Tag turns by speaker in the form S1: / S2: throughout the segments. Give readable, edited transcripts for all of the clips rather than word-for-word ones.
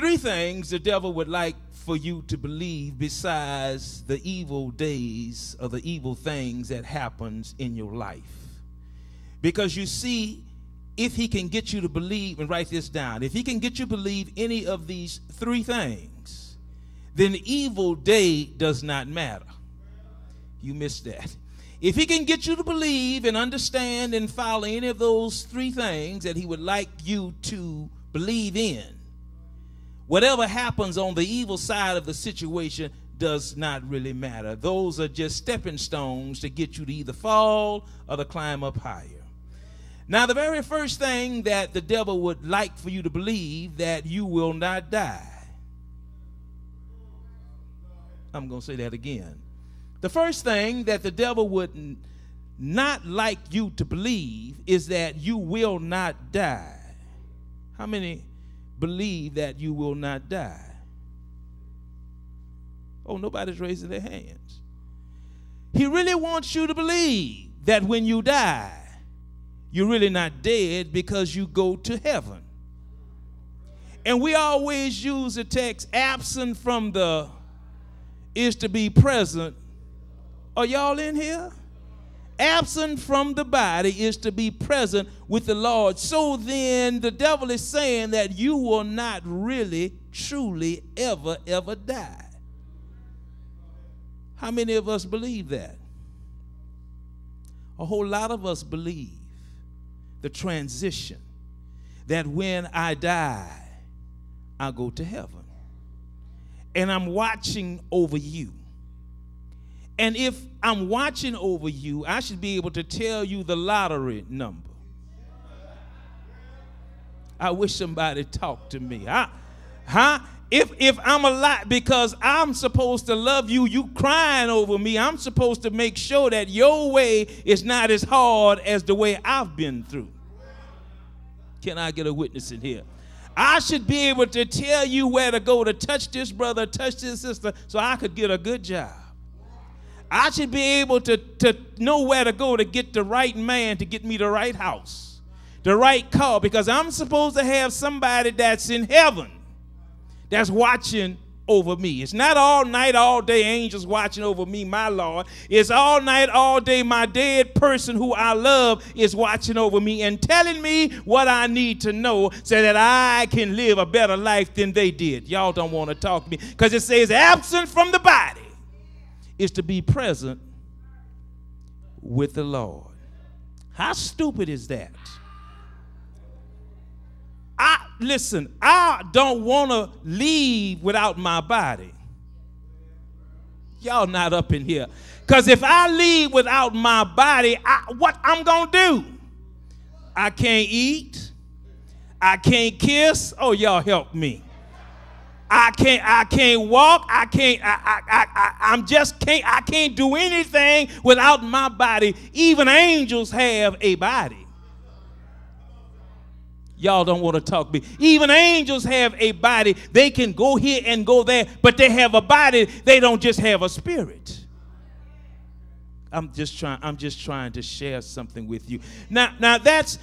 S1: three things the devil would like for you to believe besides the evil days or the evil things that happens in your life. Because you see, if he can get you to believe, and write this down, if he can get you to believe any of these three things, then the evil day does not matter. You missed that. If he can get you to believe and understand and follow any of those three things that he would like you to believe in, whatever happens on the evil side of the situation does not really matter. Those are just stepping stones to get you to either fall or to climb up higher. Now, the very first thing that the devil would like for you to believe, that you will not die. I'm going to say that again. The first thing that the devil would not like you to believe is that you will not die. How many believe that you will not die? Oh, nobody's raising their hands. He really wants you to believe that when you die, you're really not dead, because you go to heaven. And we always use the text, absent from the is to be present. Are y'all in here? Absent from the body is to be present with the Lord. So then the devil is saying that you will not really, truly, ever die. How many of us believe that? A whole lot of us believe the transition, that when I die, I'll go to heaven. And I'm watching over you. And if I'm watching over you, I should be able to tell you the lottery number. I wish somebody talked to me. If I'm alive, because I'm supposed to love you, you crying over me, I'm supposed to make sure that your way is not as hard as the way I've been through. Can I get a witness in here? I should be able to tell you where to go to touch this brother, touch this sister, so I could get a good job. I should be able to know where to go to get the right man to get me the right house, the right car, because I'm supposed to have somebody that's in heaven that's watching over me. It's not all night, all day angels watching over me, my Lord. It's all night, all day my dead person who I love is watching over me and telling me what I need to know so that I can live a better life than they did. Y'all don't want to talk to me, because it says absent from the body is to be present with the Lord. How stupid is that? Listen, I don't want to leave without my body. Y'all not up in here. Because if I leave without my body, what I'm going to do? I can't eat. I can't kiss. Oh, y'all help me. I can't walk. I can't do anything without my body. Even angels have a body. Y'all don't want to talk to me. Even angels have a body. They can go here and go there, but they have a body. They don't just have a spirit. I'm just trying to share something with you. Now that's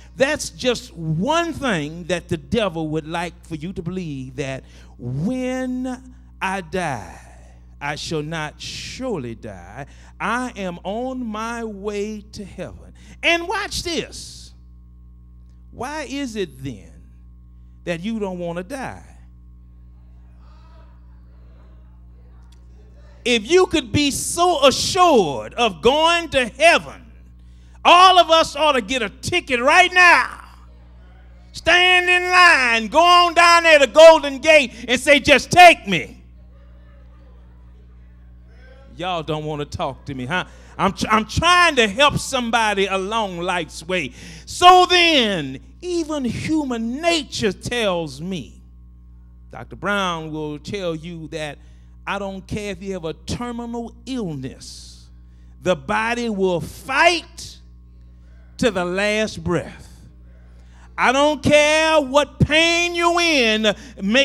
S1: just one thing that the devil would like for you to believe, that when I die, I shall not surely die. I am on my way to heaven. And watch this. Why is it then that you don't want to die? If you could be so assured of going to heaven, all of us ought to get a ticket right now. Stand in line, go on down there to Golden Gate and say, just take me. Y'all don't want to talk to me, huh? I'm trying to help somebody along life's way. So then, even human nature tells me, Dr. Brown will tell you that I don't care if you have a terminal illness, the body will fight to the last breath. I don't care what pain you're in,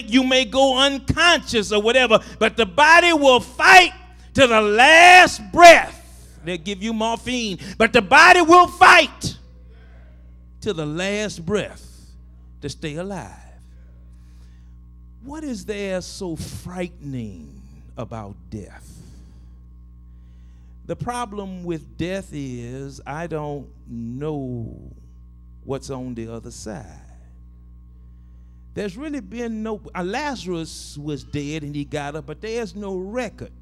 S1: you may go unconscious or whatever, but the body will fight to the last breath. They'll give you morphine, but the body will fight to the last breath to stay alive. What is there so frightening about death? The problem with death is I don't know what's on the other side. There's really been no, Lazarus was dead and he got up, but there's no record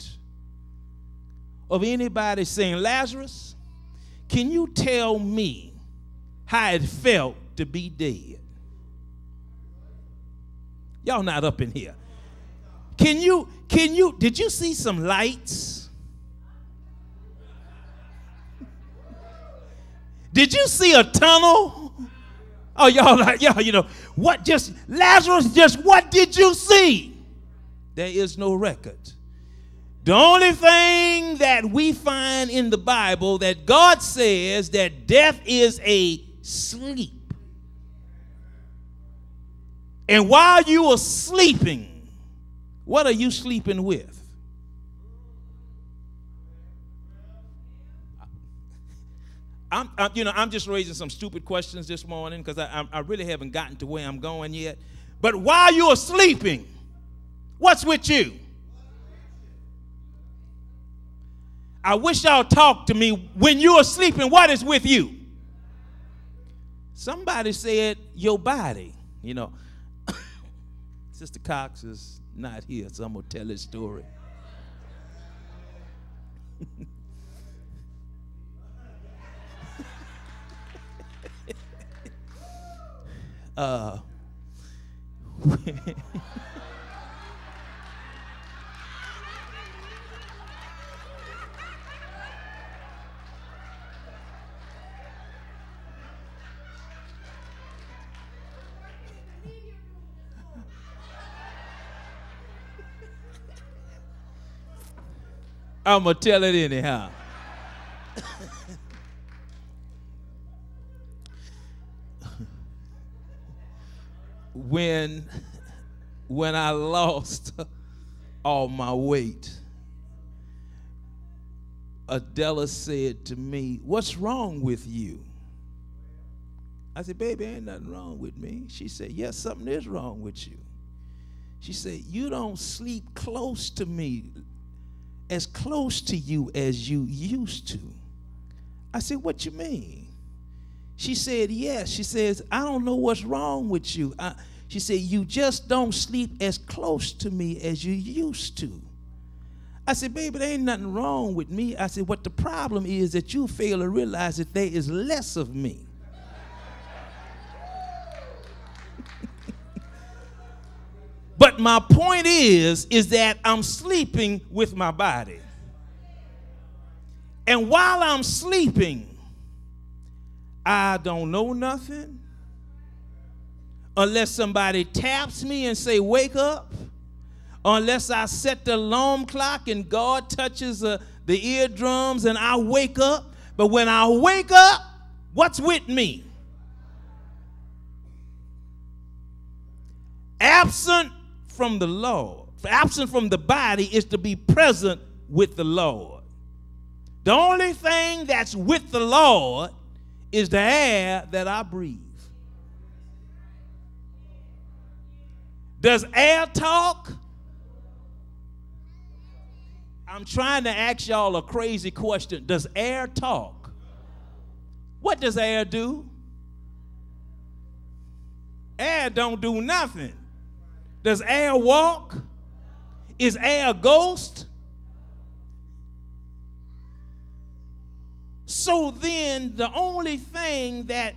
S1: of anybody saying, Lazarus, can you tell me how it felt to be dead? Y'all not up in here. Did you see some lights? Did you see a tunnel? Oh, y'all, you know, what just, Lazarus, just what did you see? There is no record. The only thing that we find in the Bible that God says that death is a sleep. And while you are sleeping, what are you sleeping with? I'm just raising some stupid questions this morning because I really haven't gotten to where I'm going yet. But while you are sleeping, what's with you? I wish y'all talk to me. When you are sleeping, what is with you? Somebody said your body. You know, Sister Cox is not here, so I'm going to tell this story. I'm going to tell it anyhow. When I lost all my weight, Adela said to me, "What's wrong with you?" I said, "Baby, ain't nothing wrong with me." She said, "Yes, something is wrong with you." She said, "You don't sleep close to me, as close to you as you used to." I said, "What you mean?" She said, "Yes." She says, "I don't know what's wrong with you." She said, "You just don't sleep as close to me as you used to." I said, "Baby, there ain't nothing wrong with me." I said, "What the problem is that you fail to realize that there is less of me." But my point is that I'm sleeping with my body. And while I'm sleeping, I don't know nothing unless somebody taps me and say, "Wake up," unless I set the alarm clock and God touches the eardrums and I wake up. But when I wake up, what's with me? Absent from the Lord, absent from the body is to be present with the Lord. The only thing that's with the Lord is the air that I breathe. Does air talk? I'm trying to ask y'all a crazy question. Does air talk? What does air do? Air don't do nothing. Does air walk? Is air a ghost? So then the only thing that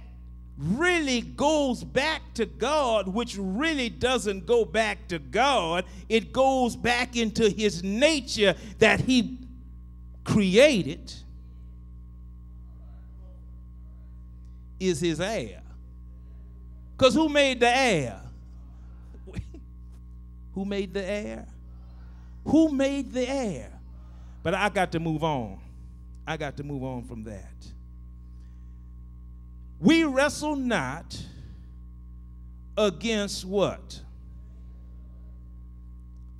S1: really goes back to God, which really doesn't go back to God, it goes back into his nature that he created, is his air. Because who made the air? Who made the air? Who made the air? But I got to move on. I got to move on from that. We wrestle not against what?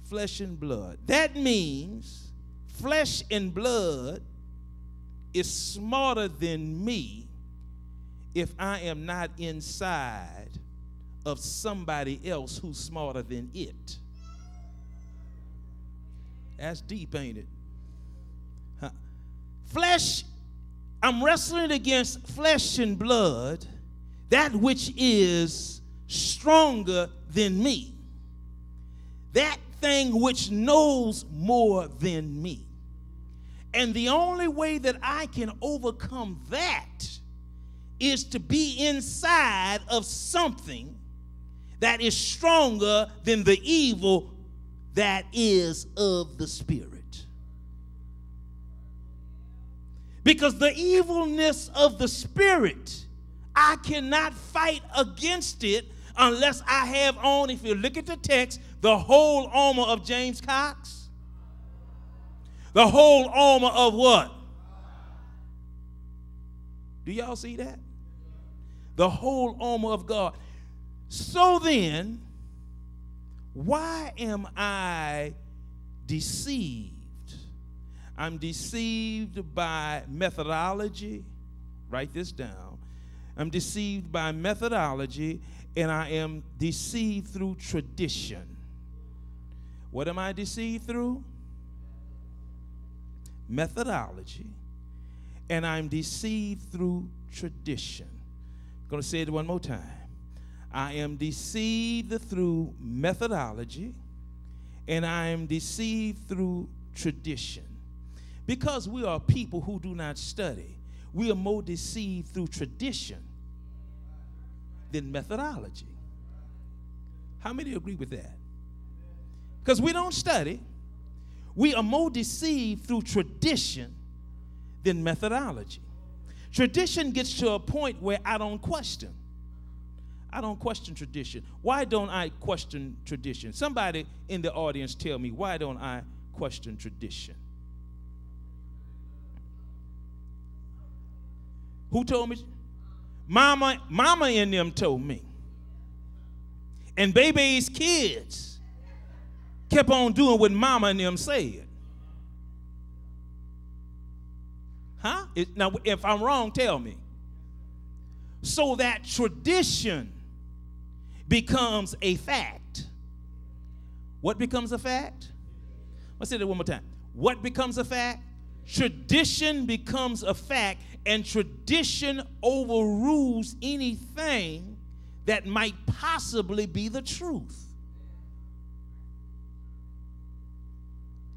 S1: Flesh and blood. That means flesh and blood is smarter than me if I am not inside of somebody else who's smarter than it. That's deep, ain't it? Huh. Flesh, I'm wrestling against flesh and blood, that which is stronger than me. That thing which knows more than me. And the only way that I can overcome that is to be inside of something that is stronger than the evil that is of the spirit. Because the evilness of the spirit, I cannot fight against it unless I have on, if you look at the text, the whole armor of James Cox. The whole armor of what? Do y'all see that? The whole armor of God. So then, why am I deceived? I'm deceived by methodology. Write this down. I'm deceived by methodology, and I am deceived through tradition. What am I deceived through? Methodology. And I'm deceived through tradition. I'm going to say it one more time. I am deceived through methodology, and I am deceived through tradition. Because we are people who do not study, we are more deceived through tradition than methodology. How many agree with that? Because we don't study, we are more deceived through tradition than methodology. Tradition gets to a point where I don't question. I don't question tradition. Why don't I question tradition? Somebody in the audience tell me, why don't I question tradition? Who told me? Mama and them told me. And baby's kids kept on doing what mama and them said. Huh? Now, if I'm wrong, tell me. So that tradition becomes a fact. What becomes a fact? Let's say that one more time. What becomes a fact? Tradition becomes a fact, and tradition overrules anything that might possibly be the truth.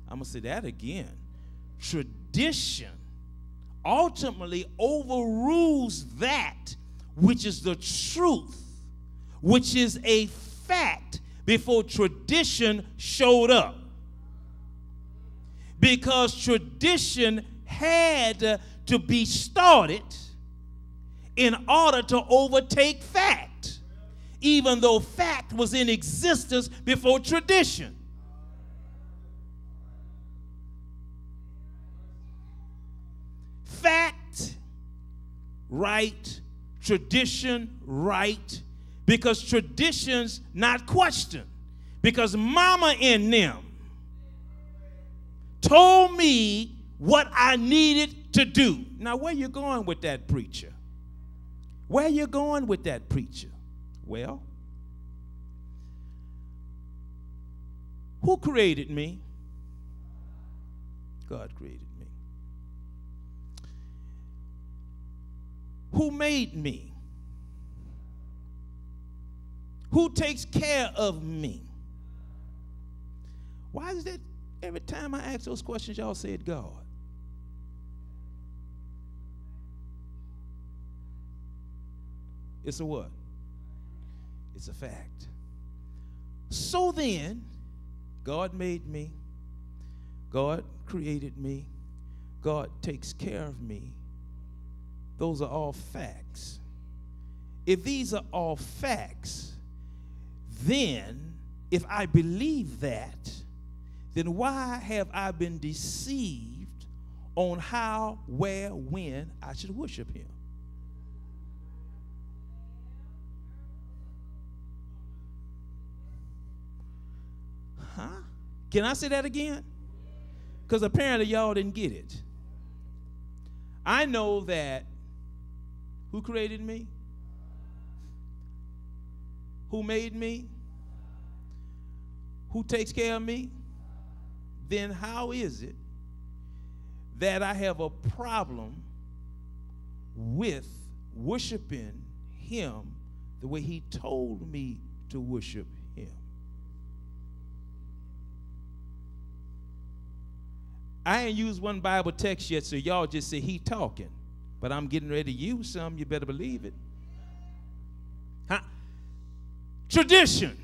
S1: I'm going to say that again. Tradition ultimately overrules that which is the truth, which is a fact, before tradition showed up. Because tradition had to be started in order to overtake fact, even though fact was in existence before tradition. Fact, right, tradition, right, because tradition's not questioned. Because mama and them told me what I needed to do. Now, where you going with that, preacher? Where you going with that, preacher? Well, who created me? God created me. Who made me? Who takes care of me? Why is that every time I ask those questions, y'all said God? It's a what? It's a fact. So then, God made me. God created me. God takes care of me. Those are all facts. If these are all facts, then if I believe that, then why have I been deceived on how, where, when I should worship him? Huh? Can I say that again? Because apparently y'all didn't get it. I know that who created me? who made me, who takes care of me, then how is it that I have a problem with worshiping him the way he told me to worship him? I ain't used one Bible text yet, so y'all just say he talking. But I'm getting ready to use some. You better believe it. Huh? Tradition.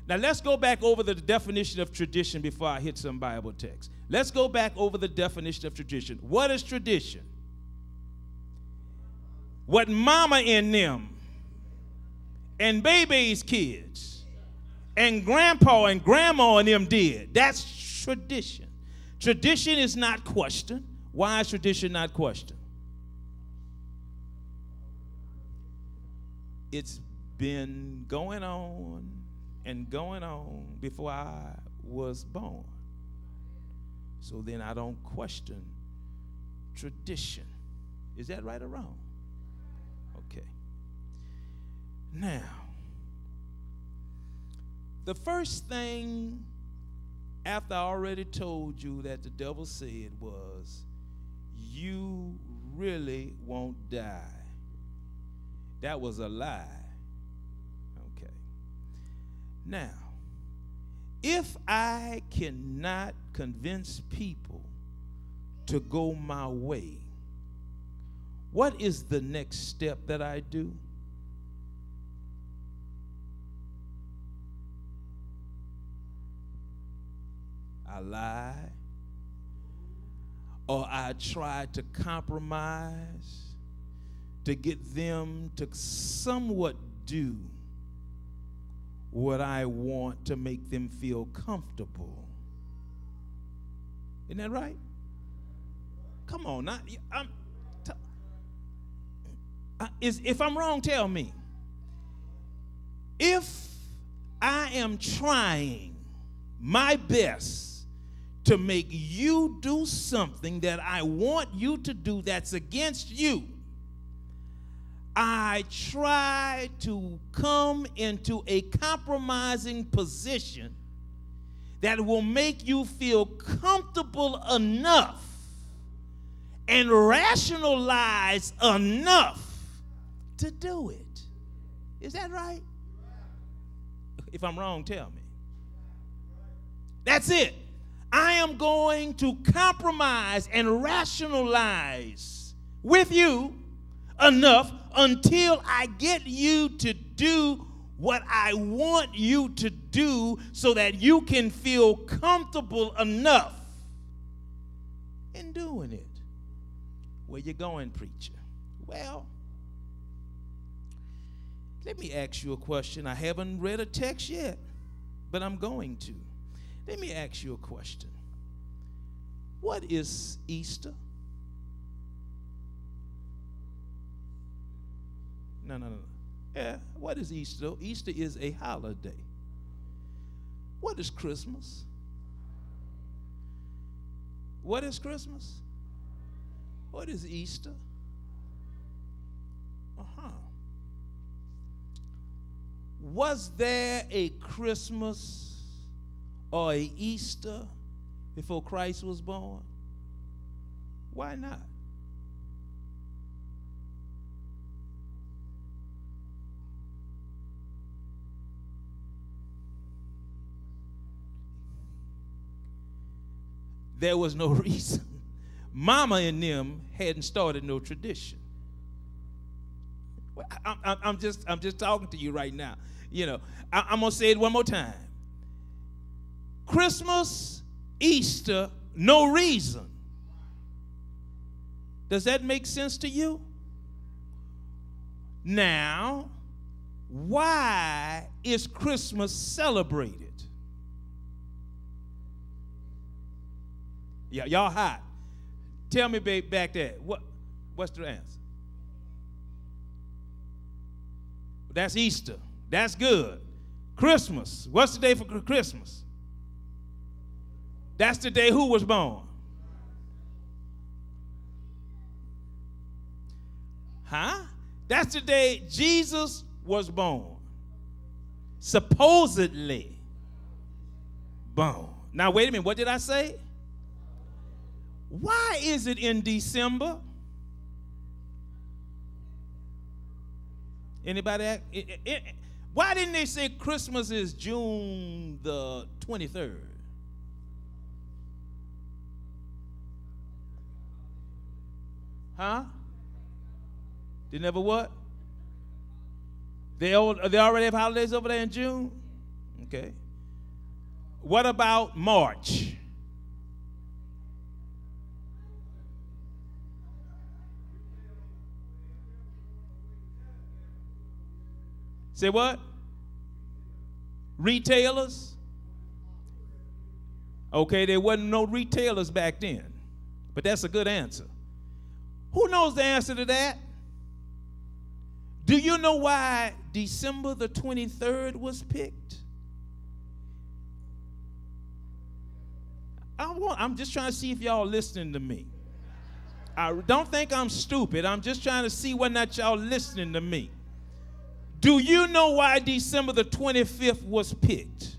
S1: Now let's go back over the definition of tradition before I hit some Bible text. Let's go back over the definition of tradition. What is tradition? What mama and them and baby's kids and grandpa and grandma and them did. That's tradition. Tradition is not questioned. Why is tradition not questioned? It's been going on and going on before I was born. So then I don't question tradition. Is that right or wrong? Okay. Now, the first thing after I already told you that the devil said was, you really won't die. That was a lie. Okay. Now, if I cannot convince people to go my way, what is the next step that I do? I lie, or I try to compromise to get them to somewhat do what I want to make them feel comfortable. Isn't that right? Come on, if I'm wrong, tell me. If I am trying my best to make you do something that I want you to do that's against you, I try to come into a compromising position that will make you feel comfortable enough and rationalize enough to do it. Is that right? If I'm wrong, tell me. That's it. I am going to compromise and rationalize with you enough until I get you to do what I want you to do so that you can feel comfortable enough in doing it. Where you going, preacher? Well, let me ask you a question. I haven't read a text yet, but I'm going to. Let me ask you a question. What is Easter? No. Yeah, what is Easter? Easter is a holiday. What is Christmas? What is Christmas? What is Easter? Was there a Christmas or a Easter before Christ was born? Why not? There was no reason. Mama and them hadn't started no tradition. I'm just talking to you right now. You know, I'm gonna say it one more time. Christmas, Easter, no reason. Does that make sense to you? Now, why is Christmas celebrated? Yeah, y'all hot. Tell me, babe, back there. What's the answer? That's Easter. That's good. Christmas. What's the day for Christmas? That's the day who was born? Huh? That's the day Jesus was born. Supposedly. Boom. Now, wait a minute. What did I say? Why is it in December? Anybody? Why didn't they say Christmas is June the 23rd? Huh? They never what? They already have holidays over there in June? Okay. What about March? Say what? Retailers? Okay, there wasn't no retailers back then, but that's a good answer. Who knows the answer to that? Do you know why December the 23rd was picked? I'm just trying to see if y'all listening to me. I don't think I'm stupid. I'm just trying to see whether or not y'all listening to me. Do you know why December the 25th was picked?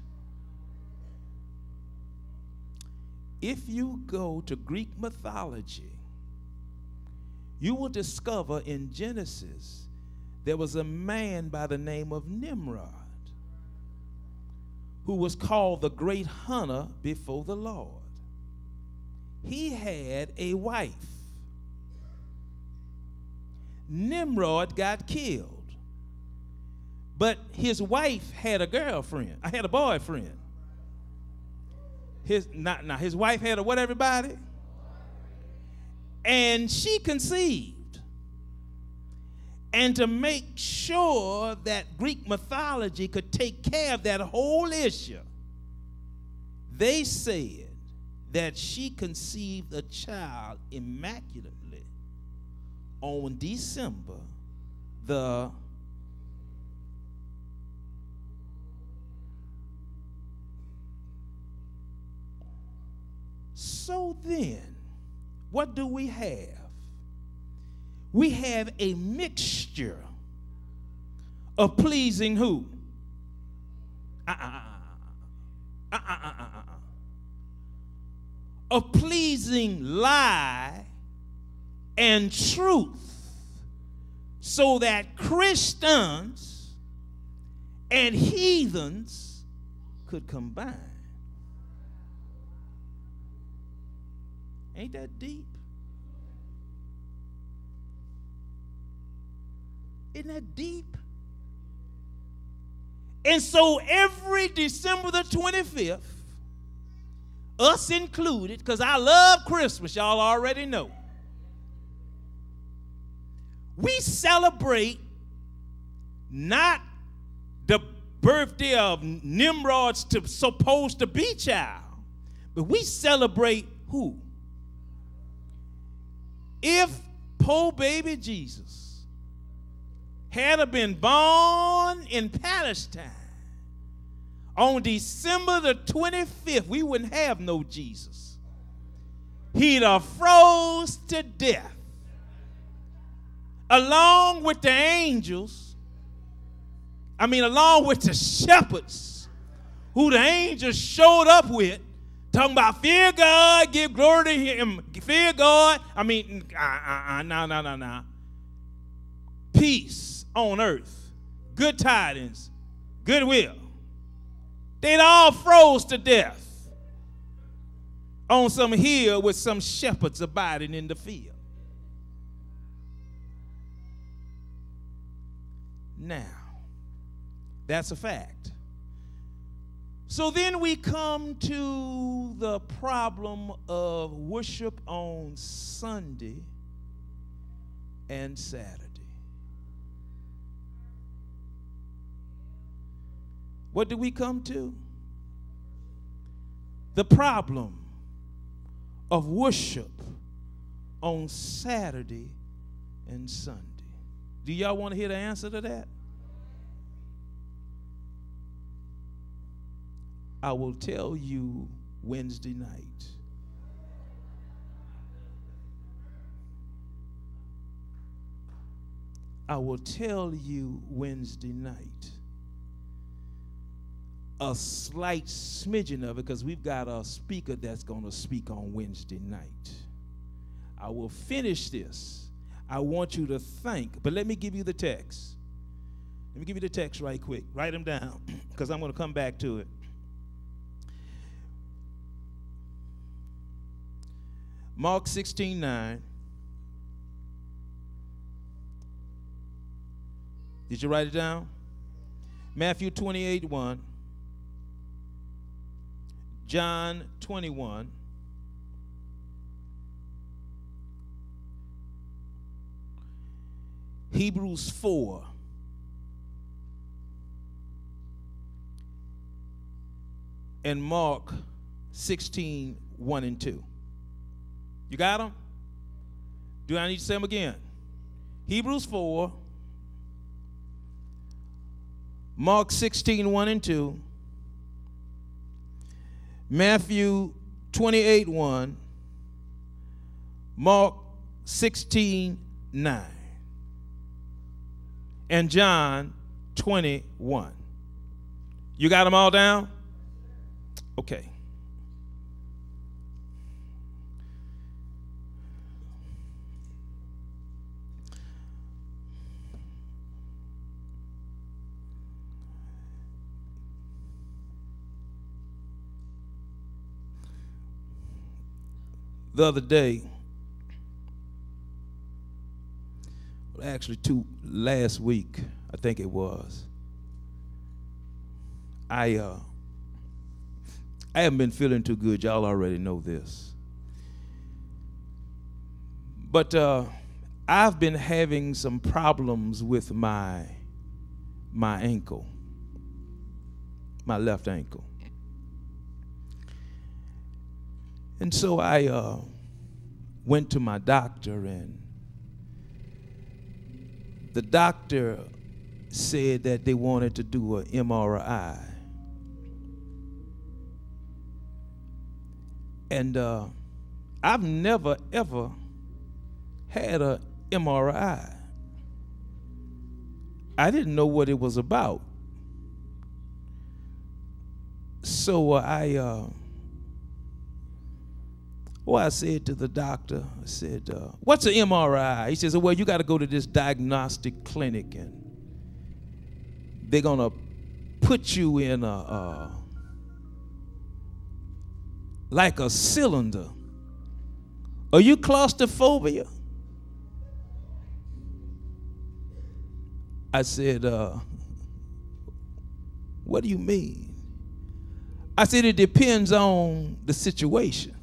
S1: If you go to Greek mythology, you will discover in Genesis there was a man by the name of Nimrod who was called the great hunter before the Lord. He had a wife. Nimrod got killed. But his wife had a girlfriend. I had a boyfriend. His wife had a what, everybody? And she conceived. And to make sure that Greek mythology could take care of that whole issue, they said that she conceived a child immaculately on December the So then, what do we have? We have a mixture of pleasing who? Of pleasing lie and truth, so that Christians and heathens could combine. Ain't that deep? Isn't that deep? And so every December the 25th, us included, because I love Christmas, y'all already know, we celebrate not the birthday of Nimrod's supposed to be child, but we celebrate who? If poor baby Jesus had been born in Palestine on December the 25th, we wouldn't have no Jesus. He'd have froze to death along with the angels, along with the shepherds who the angels showed up with, talking about fear God, give glory to him, fear God. No. Peace on earth, good tidings, goodwill. They'd all froze to death on some hill with some shepherds abiding in the field. Now, that's a fact. So then we come to the problem of worship on Sunday and Saturday. What do we come to? The problem of worship on Saturday and Sunday. Do y'all want to hear the answer to that? I will tell you Wednesday night. I will tell you Wednesday night. a slight smidgen of it because we've got a speaker that's going to speak on Wednesday night. I will finish this. I want you to think, but let me give you the text. Let me give you the text right quick. Write them down because I'm going to come back to it. Mark 16:9. Did you write it down? Matthew 28:1. John 21. Hebrews 4. And Mark 16:1 and 2. You got them? Do I need to say them again? Hebrews 4, Mark 16:1 and 2, Matthew 28:1, Mark 16:9, and John 21. You got them all down? Okay. The other day, actually last week, I think it was, I haven't been feeling too good. Y'all already know this. But I've been having some problems with my ankle, my left ankle. And so I went to my doctor, and the doctor said that they wanted to do an MRI. And I've never, ever had an MRI. I didn't know what it was about. So I said to the doctor, I said, what's an MRI? He says, well, you got to go to this diagnostic clinic, and they're going to put you in like a cylinder. Are you claustrophobia? I said, what do you mean? I said, it depends on the situation,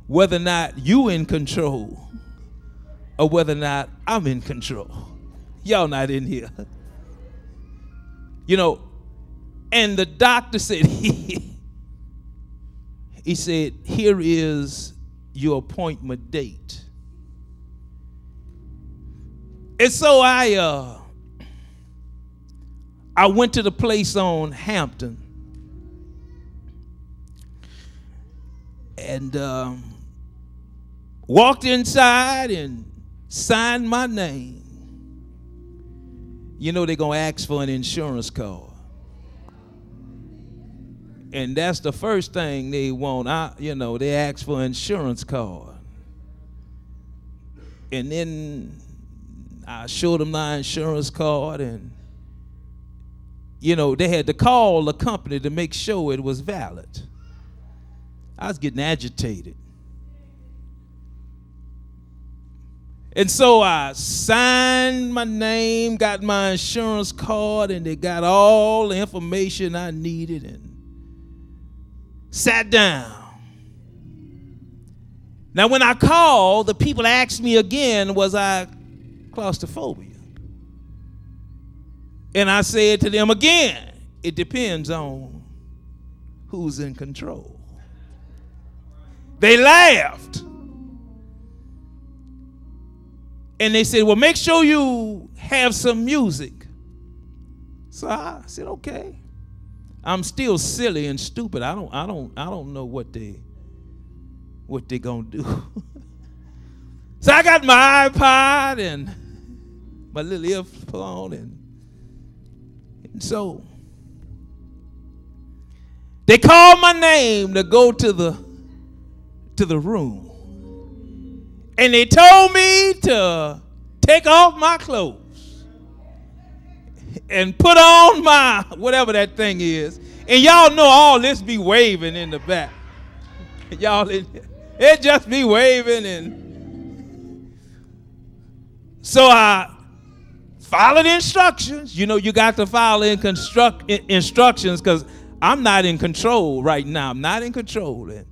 S1: whether or not you in control or whether or not I'm in control. Y'all not in here. You know, and the doctor said, he said, here is your appointment date. And so I went to the place on Hampton, and walked inside and signed my name. You know they're going to ask for an insurance card. And that's the first thing they want. They ask for an insurance card. And then I showed them my insurance card, and, they had to call the company to make sure it was valid. I was getting agitated. And so I signed my name, got my insurance card, and they got all the information I needed, and sat down. Now, when I called, the people asked me again, was I claustrophobia? And I said to them again, it depends on who's in control. They laughed. And they said, well, make sure you have some music. So I said, okay. I'm still silly and stupid. I don't know what they gonna do. So I got my iPod and my little earphone, and so They called my name to go to the room. And they told me to take off my clothes and put on my whatever that thing is. And y'all know all this be waving in the back. Y'all, it just be waving. And so I followed instructions. You know, you got to follow instructions because I'm not in control right now. I'm not in control. And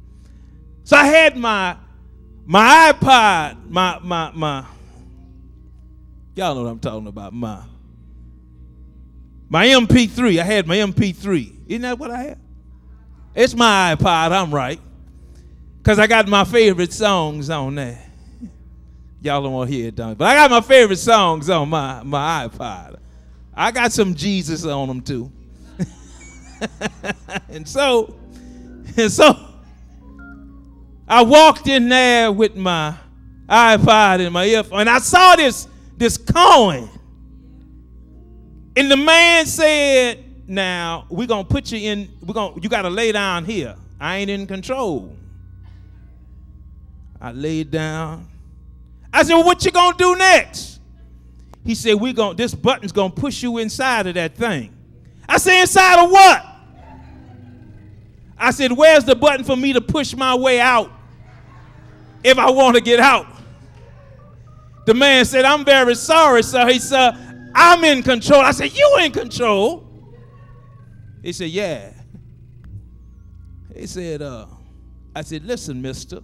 S1: so I had my iPod, my y'all know what I'm talking about, my MP3. I had my MP3. Isn't that what I had? It's my iPod, I'm right. Because I got my favorite songs on there. Y'all don't want to hear it, don't you? But I got my favorite songs on my iPod. I got some Jesus on them too. and so I walked in there with my iPod and my earphone, and I saw this coin. And the man said, now, we're going to put you in, you got to lay down here. I ain't in control. I laid down. I said, well, what you going to do next? He said, this button's going to push you inside of that thing. I said, inside of what? I said, where's the button for me to push my way out if I want to get out? The man said, I'm very sorry, sir. He said, I'm in control. I said, you in control? He said, yeah. He said, I said, listen, mister,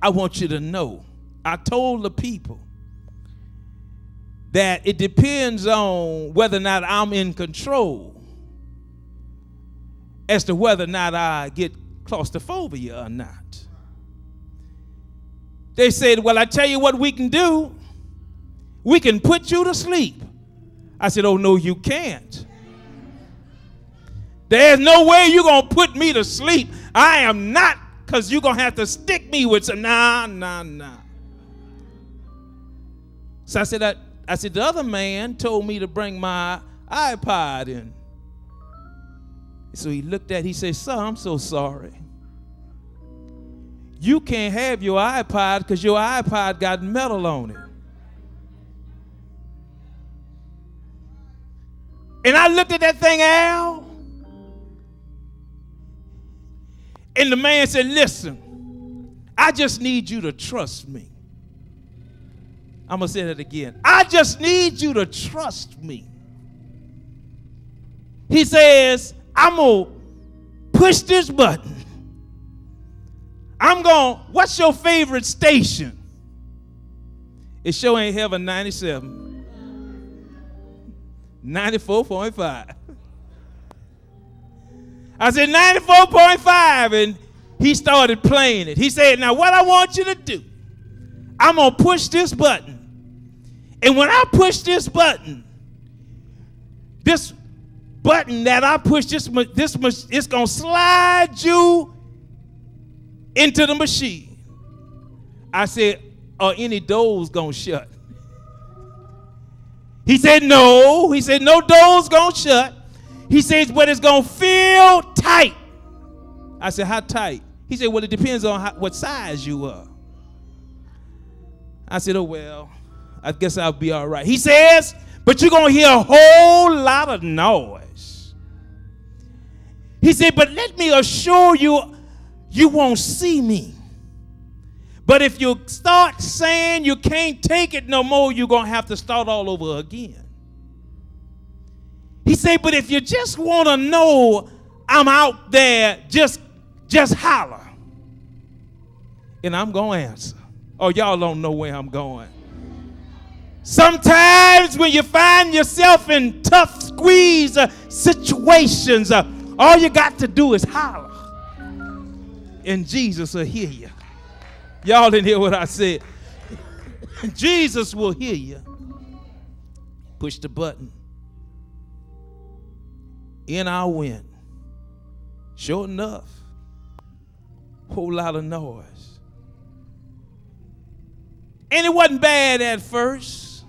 S1: I want you to know, I told the people that it depends on whether or not I'm in control as to whether or not I get claustrophobia or not. They said, well, I tell you what we can do. We can put you to sleep. I said, oh, no, you can't. There's no way you're going to put me to sleep. I am not, because you're going to have to stick me with some, nah. So I said, the other man told me to bring my iPod in. So he looked at it, he said, sir, I'm so sorry. You can't have your iPod because your iPod got metal on it. And I looked at that thing, Al, and the man said, listen, I just need you to trust me. I'm going to say that again. I just need you to trust me. He says, I'm going to push this button. What's your favorite station? It sure ain't Heaven 97. 94.5. I said 94.5, and he started playing it. He said, now what I want you to do, I'm going to push this button. And when I push this button that I push, it's going to slide you into the machine. I said, are any doors going to shut? He said, no. He said, no doors going to shut. He says, but it's going to feel tight. I said, how tight? He said, well, it depends on what size you are. I said, oh, well, I guess I'll be all right. He says, but you're going to hear a whole lot of noise. He said, but let me assure you, you won't see me. But if you start saying you can't take it no more, you're going to have to start all over again. He said, but if you just want to know I'm out there, just holler. And I'm going to answer. Oh, y'all don't know where I'm going. Sometimes when you find yourself in tough squeeze situations, all you got to do is holler. And Jesus will hear you. Y'all didn't hear what I said. Jesus will hear you. Push the button. In I went. Sure enough, whole lot of noise. And it wasn't bad at first.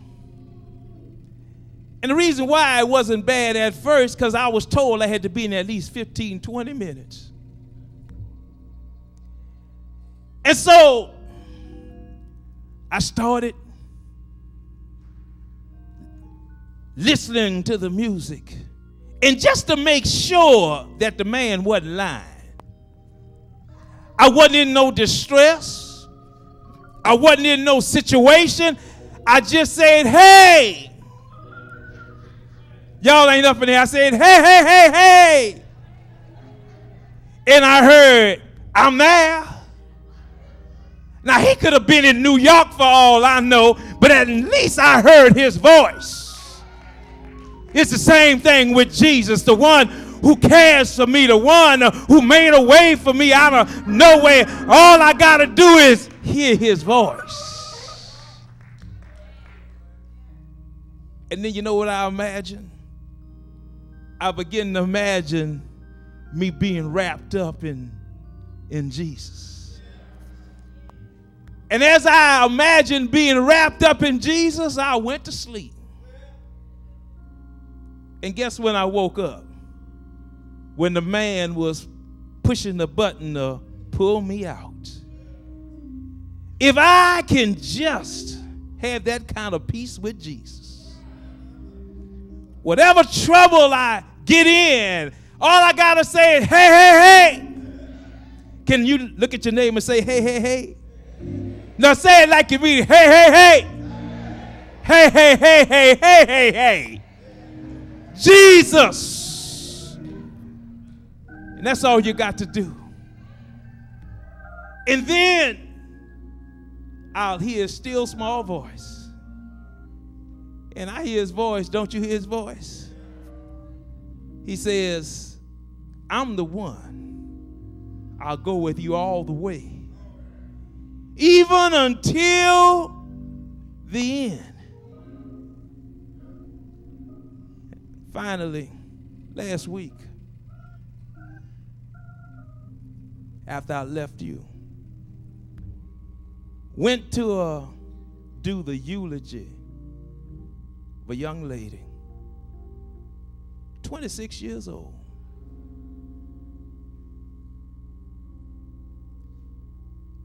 S1: And the reason why it wasn't bad at first, because I was told I had to be in at least 15, 20 minutes. And so I started listening to the music. And just to make sure that the man wasn't lying, I wasn't in no distress. I wasn't in no situation. I just said, hey. Y'all ain't up in there. I said, hey, hey, hey, hey. And I heard, I'm there. Now, he could have been in New York for all I know, but at least I heard his voice. It's the same thing with Jesus, the one who cares for me, the one who made a way for me out of nowhere. All I got to do is hear his voice. And then you know what I imagine? I begin to imagine me being wrapped up in Jesus. And as I imagined being wrapped up in Jesus, I went to sleep. And guess when I woke up? When the man was pushing the button to pull me out. If I can just have that kind of peace with Jesus, whatever trouble I get in, all I got to say is, hey, hey, hey. Can you look at your neighbor and say, hey, hey, hey? Now say it like you read it. Hey, hey, hey. Hey, hey, hey, hey, hey, hey, hey. Jesus. And that's all you got to do. And then I'll hear a still small voice. And I hear his voice. Don't you hear his voice? He says, I'm the one. I'll go with you all the way. Even until the end. Finally, last week, after I left you, went to do the eulogy of a young lady, 26 years old.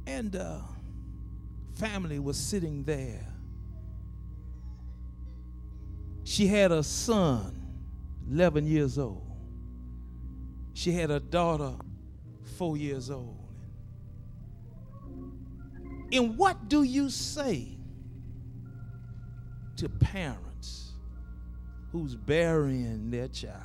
S1: And family was sitting there. She had a son, 11 years old. She had a daughter, 4 years old. And what do you say to parents who's burying their child?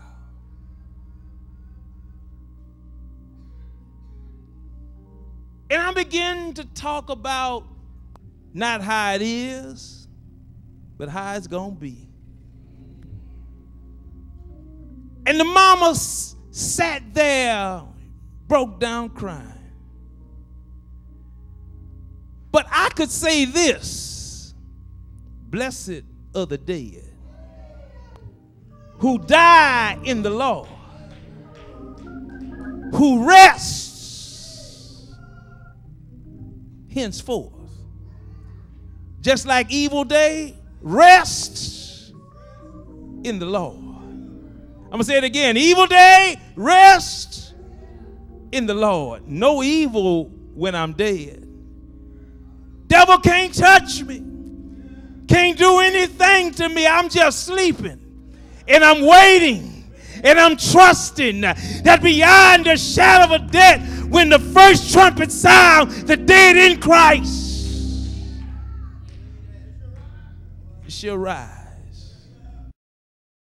S1: And I begin to talk about not how it is, but how it's going to be. And the mama sat there, broke down crying. But I could say this: blessed are the dead who die in the Lord, who rest henceforth. Just like evil day, rest in the Lord. I'm going to say it again. Evil day, rest in the Lord. No evil when I'm dead. Devil can't touch me. Can't do anything to me. I'm just sleeping. And I'm waiting. And I'm trusting that beyond the shadow of death, when the first trumpet sounds, the dead in Christ shall rise.